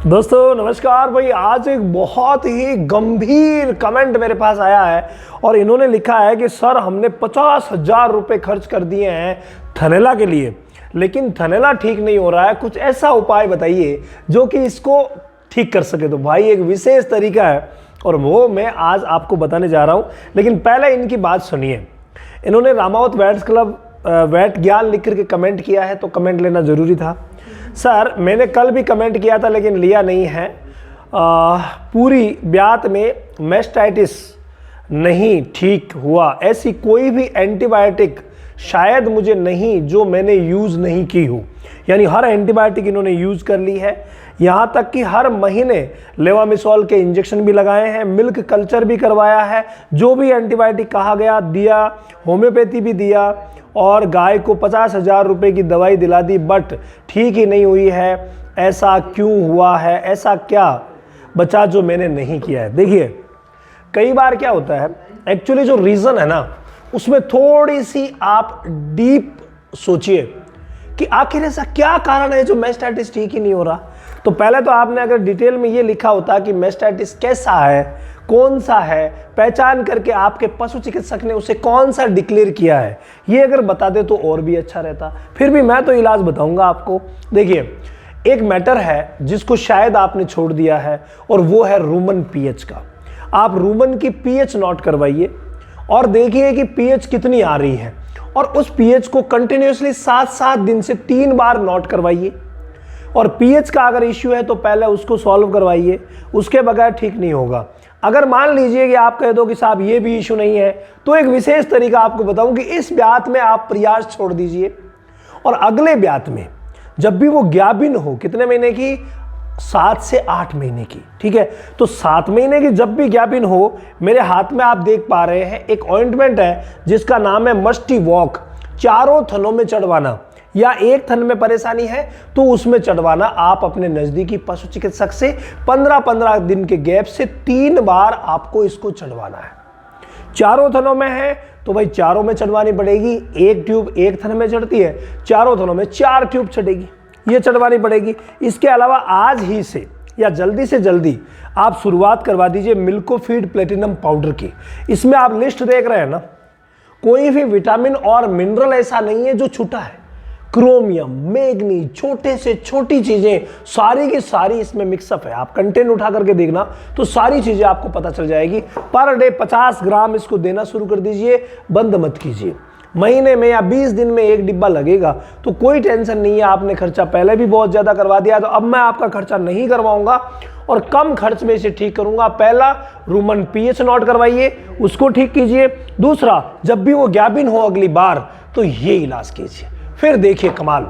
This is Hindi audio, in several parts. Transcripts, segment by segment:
दोस्तों नमस्कार भाई। आज एक बहुत ही गंभीर कमेंट मेरे पास आया है और इन्होंने लिखा है कि सर हमने 50,000 रुपये खर्च कर दिए हैं थनैला के लिए, लेकिन थनैला ठीक नहीं हो रहा है, कुछ ऐसा उपाय बताइए जो कि इसको ठीक कर सके। तो भाई एक विशेष तरीका है और वो मैं आज आपको बताने जा रहा हूँ, लेकिन पहले इनकी बात सुनिए। इन्होंने रामावत वैट्स क्लब वैट ज्ञान लिख करके कमेंट किया है, तो कमेंट लेना ज़रूरी था। सर मैंने कल भी कमेंट किया था लेकिन लिया नहीं है। पूरी ब्यात में मेस्टाइटिस नहीं ठीक हुआ, ऐसी कोई भी एंटीबायोटिक शायद मुझे नहीं जो मैंने यूज़ नहीं की हो। यानी हर एंटीबायोटिक इन्होंने यूज़ कर ली है, यहाँ तक कि हर महीने लेवामिसॉल के इंजेक्शन भी लगाए हैं, मिल्क कल्चर भी करवाया है, जो भी एंटीबायोटिक कहा गया दिया, होम्योपैथी भी दिया और गाय को 50,000 रुपये की दवाई दिला दी, बट ठीक ही नहीं हुई है। ऐसा क्यों हुआ है, ऐसा क्या बचा जो मैंने नहीं किया है? देखिए कई बार क्या होता है, एक्चुअली जो रीज़न है ना उसमें थोड़ी सी आप डीप सोचिए कि आखिर ऐसा क्या कारण है जो मेस्टाइटिस ठीक ही नहीं हो रहा। तो पहले तो आपने अगर डिटेल में ये लिखा होता कि मेस्टाइटिस कैसा है, कौन सा है, पहचान करके आपके पशु चिकित्सक ने उसे कौन सा डिक्लेयर किया है, ये अगर बता दे तो और भी अच्छा रहता। फिर भी मैं तो इलाज बताऊंगा आपको। देखिए एक मैटर है जिसको शायद आपने छोड़ दिया है और वो है रूमन पीएच का। आप रूमन की पीएच नोट करवाइए और देखिए कि पीएच कितनी आ रही है और उस पीएच को कंटिन्यूसली 7-7 दिन से 3 बार नोट करवाइए। और पीएच का अगर इश्यू है तो पहले उसको सॉल्व करवाइए, उसके बगैर ठीक नहीं होगा। अगर मान लीजिए कि आप कह दो कि साहब ये भी इशू नहीं है, तो एक विशेष तरीका आपको बताऊं कि इस ब्यात में आप प्रयास छोड़ दीजिए और अगले ब्यात में जब भी वो ज्ञाबिन हो, कितने महीने की, 7 से 8 महीने की, ठीक है, तो 7 महीने की जब भी ज्ञाबिन हो, मेरे हाथ में आप देख पा रहे हैं एक ऑइंटमेंट है जिसका नाम है मस्टी वॉक। चारों थनों में चढ़वाना या एक थन में परेशानी है तो उसमें चढ़वाना। आप अपने नजदीकी पशु चिकित्सक से 15-15 दिन के गैप से 3 बार आपको इसको चढ़वाना है। चारों थनों में है तो भाई चारों में चढ़वानी पड़ेगी। एक ट्यूब एक थन में चढ़ती है, चारों थनों में 4 ट्यूब चढ़ेगी, ये चढ़वानी पड़ेगी। इसके अलावा आज ही से या जल्दी से जल्दी आप शुरुआत करवा दीजिए मिल्कोफीड प्लेटिनम पाउडर की। इसमें आप लिस्ट देख रहे हैं ना, कोई भी विटामिन और मिनरल ऐसा नहीं है जो छूटा है। क्रोमियम, मैग्नीज, छोटे से छोटी चीजें सारी की सारी इसमें मिक्सअप है। आप कंटेंट उठा करके देखना तो सारी चीजें आपको पता चल जाएगी। पर डे 50 ग्राम इसको देना शुरू कर दीजिए, बंद मत कीजिए। महीने में या 20 दिन में एक डिब्बा लगेगा तो कोई टेंशन नहीं है। आपने खर्चा पहले भी बहुत ज्यादा करवा दिया, तो अब मैं आपका खर्चा नहीं करवाऊंगा और कम खर्च में इसे ठीक करूंगा। पहला रूमन पीएच नोट करवाइए, उसको ठीक कीजिए। दूसरा, जब भी वो ज्ञाबिन हो अगली बार तो ये इलाज कीजिए, फिर देखिए कमाल,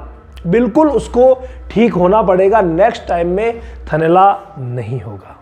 बिल्कुल उसको ठीक होना पड़ेगा। नेक्स्ट टाइम में थनैला नहीं होगा।